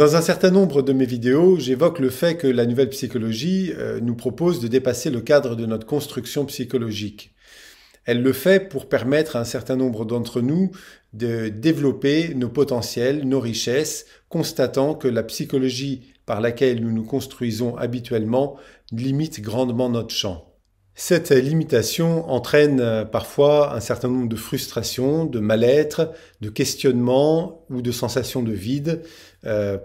Dans un certain nombre de mes vidéos, j'évoque le fait que la nouvelle psychologie nous propose de dépasser le cadre de notre construction psychologique. Elle le fait pour permettre à un certain nombre d'entre nous de développer nos potentiels, nos richesses, constatant que la psychologie par laquelle nous nous construisons habituellement limite grandement notre champ. Cette limitation entraîne parfois un certain nombre de frustrations, de mal-être, de questionnements ou de sensations de vide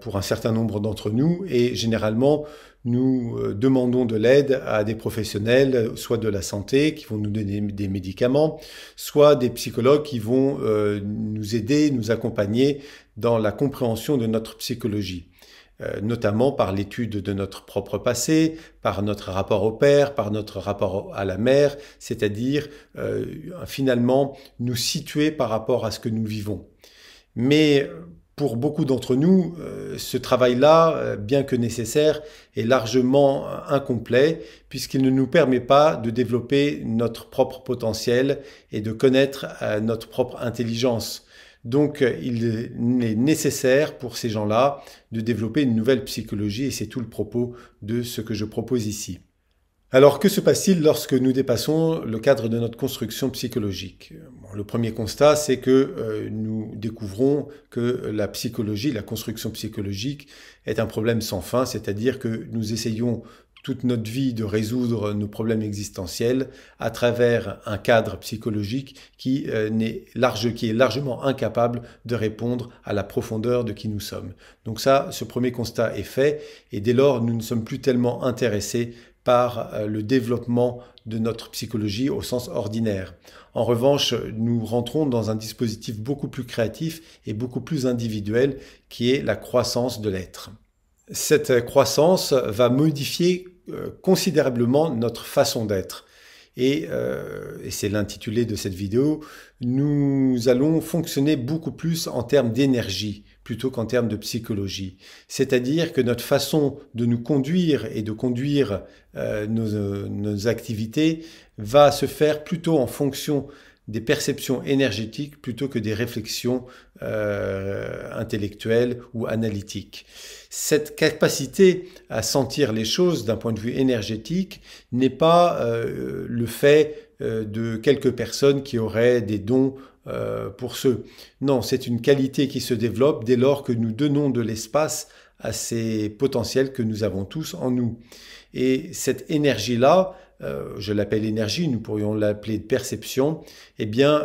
pour un certain nombre d'entre nous et généralement nous demandons de l'aide à des professionnels, soit de la santé qui vont nous donner des médicaments, soit des psychologues qui vont nous aider, nous accompagner dans la compréhension de notre psychologie. Notamment par l'étude de notre propre passé, par notre rapport au père, par notre rapport à la mère, c'est-à-dire finalement nous situer par rapport à ce que nous vivons. Mais pour beaucoup d'entre nous, ce travail-là, bien que nécessaire, est largement incomplet puisqu'il ne nous permet pas de développer notre propre potentiel et de connaître notre propre intelligence. Donc, il est nécessaire pour ces gens-là de développer une nouvelle psychologie et c'est tout le propos de ce que je propose ici. Alors, que se passe-t-il lorsque nous dépassons le cadre de notre construction psychologique ? Le premier constat, c'est que nous découvrons que la psychologie, la construction psychologique est un problème sans fin, c'est-à-dire que nous essayons toute notre vie de résoudre nos problèmes existentiels à travers un cadre psychologique qui est largement incapable de répondre à la profondeur de qui nous sommes. Donc ça, ce premier constat est fait et dès lors, nous ne sommes plus tellement intéressés par le développement de notre psychologie au sens ordinaire. En revanche, nous rentrons dans un dispositif beaucoup plus créatif et beaucoup plus individuel qui est la croissance de l'être. Cette croissance va modifier considérablement notre façon d'être. Et c'est l'intitulé de cette vidéo, nous allons fonctionner beaucoup plus en termes d'énergie plutôt qu'en termes de psychologie. C'est-à-dire que notre façon de nous conduire et de conduire nos activités va se faire plutôt en fonction des perceptions énergétiques plutôt que des réflexions intellectuelles ou analytiques. Cette capacité à sentir les choses d'un point de vue énergétique n'est pas le fait de quelques personnes qui auraient des dons pour ceux. Non, c'est une qualité qui se développe dès lors que nous donnons de l'espace à ces potentiels que nous avons tous en nous. Et cette énergie-là, je l'appelle énergie, nous pourrions l'appeler perception, eh bien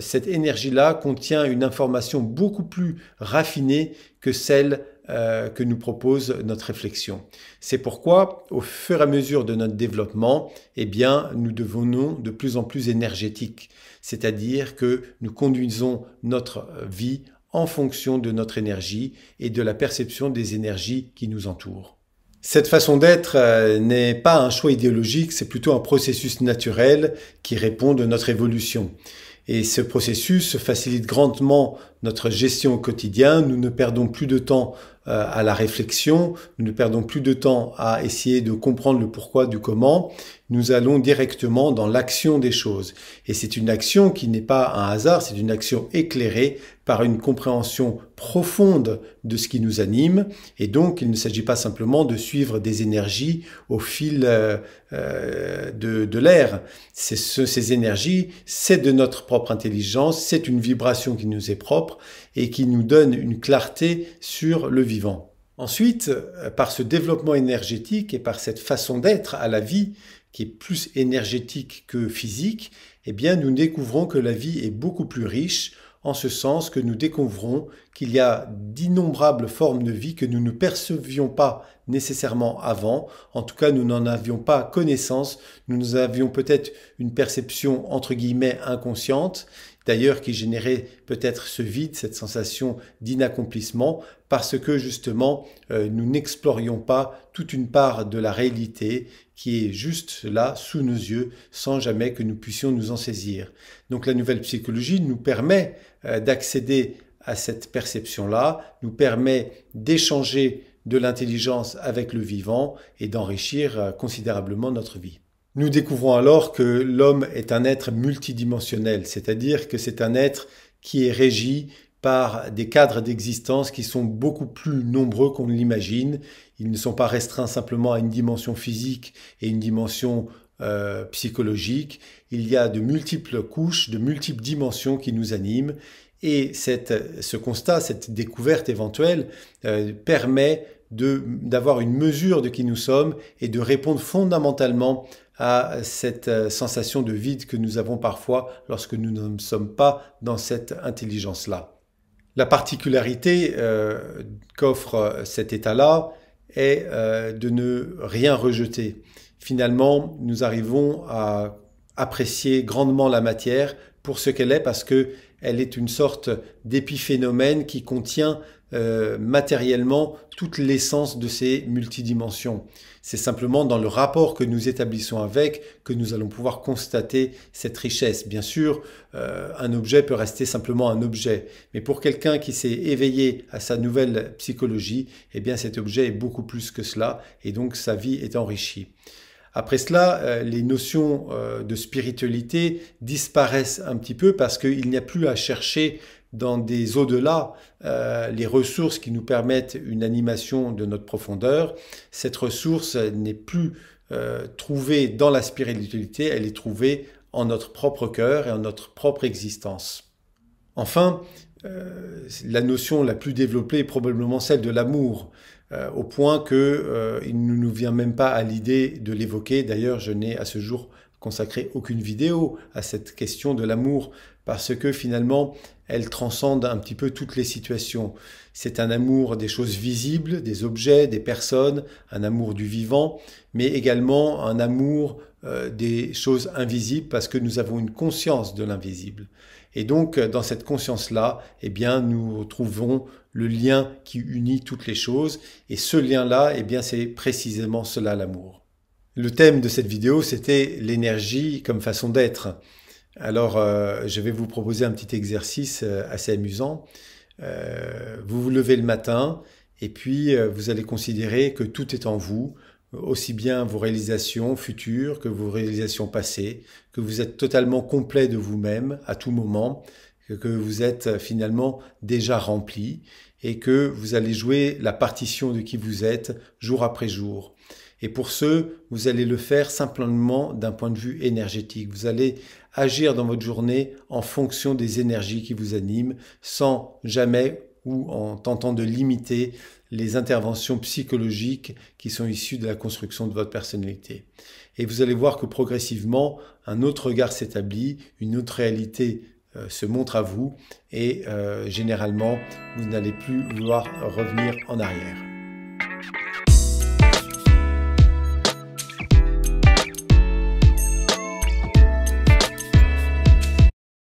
cette énergie-là contient une information beaucoup plus raffinée que celle que nous propose notre réflexion. C'est pourquoi, au fur et à mesure de notre développement, eh bien, nous devenons de plus en plus énergétiques, c'est-à-dire que nous conduisons notre vie en fonction de notre énergie et de la perception des énergies qui nous entourent. Cette façon d'être n'est pas un choix idéologique, c'est plutôt un processus naturel qui répond de notre évolution. Et ce processus facilite grandement notre gestion au quotidien. Nous ne perdons plus de temps à la réflexion, nous ne perdons plus de temps à essayer de comprendre le pourquoi du comment. Nous allons directement dans l'action des choses. Et c'est une action qui n'est pas un hasard, c'est une action éclairée par une compréhension profonde de ce qui nous anime. Et donc, il ne s'agit pas simplement de suivre des énergies au fil de l'air. Ces énergies, c'est de notre propre intelligence, c'est une vibration qui nous est propre et qui nous donne une clarté sur le vivant. Ensuite, par ce développement énergétique et par cette façon d'être à la vie, qui est plus énergétique que physique, eh bien, nous découvrons que la vie est beaucoup plus riche, en ce sens que nous découvrons qu'il y a d'innombrables formes de vie que nous ne percevions pas nécessairement avant. En tout cas, nous n'en avions pas connaissance. Nous avions peut-être une perception entre guillemets inconsciente, d'ailleurs qui générait peut-être ce vide, cette sensation d'inaccomplissement, parce que justement, nous n'explorions pas toute une part de la réalité qui est juste là, sous nos yeux, sans jamais que nous puissions nous en saisir. Donc la nouvelle psychologie nous permet d'accéder à cette perception-là, nous permet d'échanger de l'intelligence avec le vivant et d'enrichir considérablement notre vie. Nous découvrons alors que l'homme est un être multidimensionnel, c'est-à-dire que c'est un être qui est régi par des cadres d'existence qui sont beaucoup plus nombreux qu'on ne l'imagine. Ils ne sont pas restreints simplement à une dimension physique et une dimension psychologique. Il y a de multiples couches, de multiples dimensions qui nous animent. Et ce constat, cette découverte éventuelle permet d'avoir une mesure de qui nous sommes et de répondre fondamentalement à cette sensation de vide que nous avons parfois lorsque nous ne sommes pas dans cette intelligence-là. La particularité qu'offre cet état-là est de ne rien rejeter. Finalement, nous arrivons à apprécier grandement la matière pour ce qu'elle est parce qu'elle est une sorte d'épiphénomène qui contient matériellement toute l'essence de ces multidimensions. C'est simplement dans le rapport que nous établissons avec que nous allons pouvoir constater cette richesse. Bien sûr, un objet peut rester simplement un objet, mais pour quelqu'un qui s'est éveillé à sa nouvelle psychologie, eh bien cet objet est beaucoup plus que cela et donc sa vie est enrichie. Après cela, les notions de spiritualité disparaissent un petit peu parce qu'il n'y a plus à chercher dans des au-delà les ressources qui nous permettent une animation de notre profondeur. Cette ressource n'est plus trouvée dans la spiritualité, elle est trouvée en notre propre cœur et en notre propre existence. Enfin, la notion la plus développée est probablement celle de l'amour. Au point qu'il ne nous vient même pas à l'idée de l'évoquer. D'ailleurs, je n'ai à ce jour consacré aucune vidéo à cette question de l'amour parce que finalement, elle transcende un petit peu toutes les situations. C'est un amour des choses visibles, des objets, des personnes, un amour du vivant, mais également un amour des choses invisibles parce que nous avons une conscience de l'invisible. Et donc, dans cette conscience-là, eh bien, nous trouvons le lien qui unit toutes les choses. Et ce lien-là, eh bien, c'est précisément cela, l'amour. Le thème de cette vidéo, c'était l'énergie comme façon d'être. Alors, je vais vous proposer un petit exercice assez amusant. Vous vous levez le matin et puis vous allez considérer que tout est en vous, aussi bien vos réalisations futures que vos réalisations passées, que vous êtes totalement complet de vous-même à tout moment, que vous êtes finalement déjà rempli et que vous allez jouer la partition de qui vous êtes jour après jour. Et pour ce, vous allez le faire simplement d'un point de vue énergétique. Vous allez agir dans votre journée en fonction des énergies qui vous animent, sans jamais ou en tentant de limiter les interventions psychologiques qui sont issues de la construction de votre personnalité. Et vous allez voir que progressivement, un autre regard s'établit, une autre réalité se montre à vous et généralement, vous n'allez plus vouloir revenir en arrière.